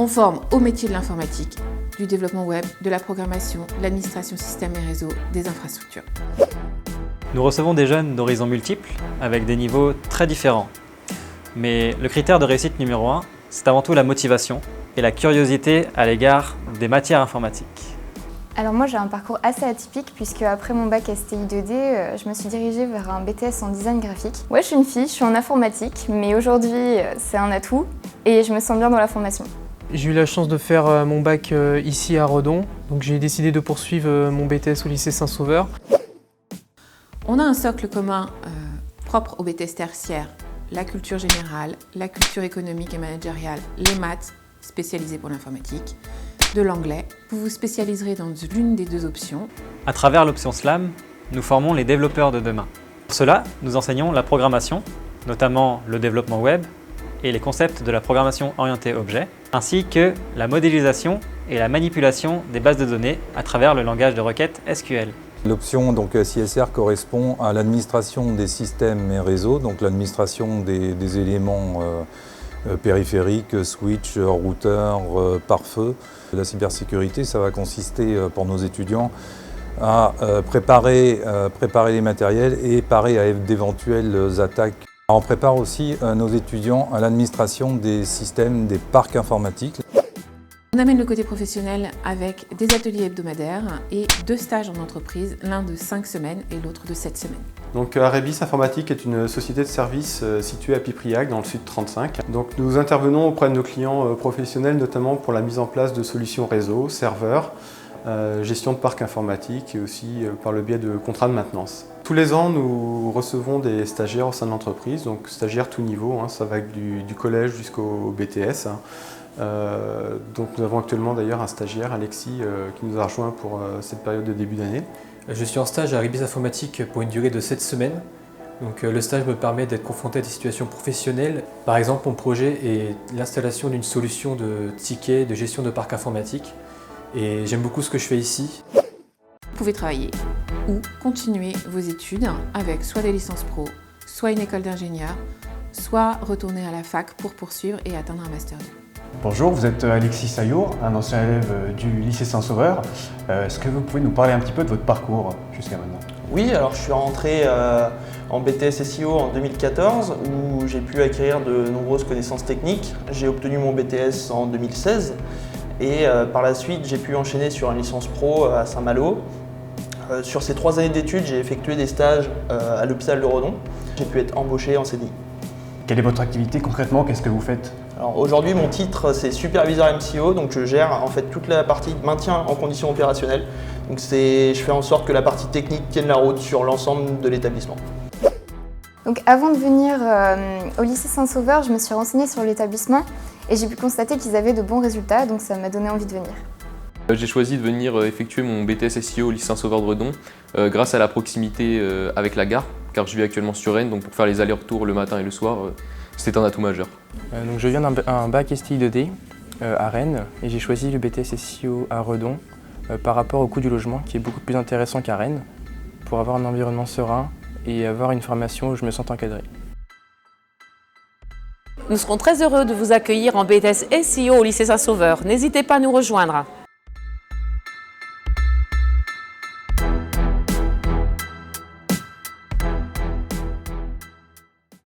On forme au métier de l'informatique, du développement web, de la programmation, de l'administration système et réseau, des infrastructures. Nous recevons des jeunes d'horizons multiples, avec des niveaux très différents. Mais le critère de réussite numéro 1, c'est avant tout la motivation et la curiosité à l'égard des matières informatiques. Alors moi j'ai un parcours assez atypique puisque après mon bac STI 2D, je me suis dirigée vers un BTS en design graphique. Ouais, je suis une fille, je suis en informatique, mais aujourd'hui c'est un atout et je me sens bien dans la formation. J'ai eu la chance de faire mon bac ici à Redon, donc j'ai décidé de poursuivre mon BTS au lycée Saint-Sauveur. On a un socle commun propre au BTS tertiaire, la culture générale, la culture économique et managériale, les maths, spécialisées pour l'informatique, de l'anglais. Vous vous spécialiserez dans l'une des deux options. À travers l'option SLAM, nous formons les développeurs de demain. Pour cela, nous enseignons la programmation, notamment le développement web et les concepts de la programmation orientée objet, ainsi que la modélisation et la manipulation des bases de données à travers le langage de requête SQL. L'option CSR correspond à l'administration des systèmes et réseaux, donc l'administration des éléments périphériques, switch, routeur, pare-feu. La cybersécurité, ça va consister pour nos étudiants à préparer les matériels et parer à d'éventuelles attaques. On prépare aussi nos étudiants à l'administration des systèmes, des parcs informatiques. On amène le côté professionnel avec des ateliers hebdomadaires et 2 stages en entreprise, l'un de 5 semaines et l'autre de 7 semaines. Donc Arebis Informatique est une société de services située à Pipriac dans le sud 35. Donc nous intervenons auprès de nos clients professionnels notamment pour la mise en place de solutions réseau, serveurs, gestion de parc informatique et aussi par le biais de contrats de maintenance. Tous les ans, nous recevons des stagiaires au sein de l'entreprise, donc stagiaires tout niveau, ça va du collège jusqu'au BTS. Donc nous avons actuellement d'ailleurs un stagiaire, Alexis, qui nous a rejoint pour cette période de début d'année. Je suis en stage à Arebis Informatique pour une durée de 7 semaines. Donc, le stage me permet d'être confronté à des situations professionnelles. Par exemple, mon projet est l'installation d'une solution de tickets de gestion de parc informatique. Et j'aime beaucoup ce que je fais ici. Vous pouvez travailler ou continuer vos études avec soit des licences pro, soit une école d'ingénieur, soit retourner à la fac pour poursuivre et atteindre un Master 2. Bonjour, vous êtes Alexis Sayour, un ancien élève du lycée Saint-Sauveur. Est-ce que vous pouvez nous parler un petit peu de votre parcours jusqu'à maintenant? Oui, alors je suis rentré en BTS SEO en 2014 où j'ai pu acquérir de nombreuses connaissances techniques. J'ai obtenu mon BTS en 2016 et par la suite j'ai pu enchaîner sur une licence pro à Saint-Malo. Sur ces 3 années d'études, j'ai effectué des stages à l'hôpital de Redon. J'ai pu être embauché en CDI. Quelle est votre activité concrètement? Qu'est-ce que vous faites? Alors aujourd'hui, mon titre c'est superviseur MCO, donc je gère en fait toute la partie maintien en conditions opérationnelles. Donc je fais en sorte que la partie technique tienne la route sur l'ensemble de l'établissement. Donc avant de venir au lycée Saint-Sauveur, je me suis renseignée sur l'établissement et j'ai pu constater qu'ils avaient de bons résultats, donc ça m'a donné envie de venir. J'ai choisi de venir effectuer mon BTS SEO au lycée Saint-Sauveur de Redon grâce à la proximité avec la gare, car je vis actuellement sur Rennes, donc pour faire les allers-retours le matin et le soir, c'est un atout majeur. Donc je viens d'un bac STI 2D à Rennes et j'ai choisi le BTS SEO à Redon par rapport au coût du logement qui est beaucoup plus intéressant qu'à Rennes pour avoir un environnement serein et avoir une formation où je me sens encadré. Nous serons très heureux de vous accueillir en BTS SEO au lycée Saint-Sauveur. N'hésitez pas à nous rejoindre.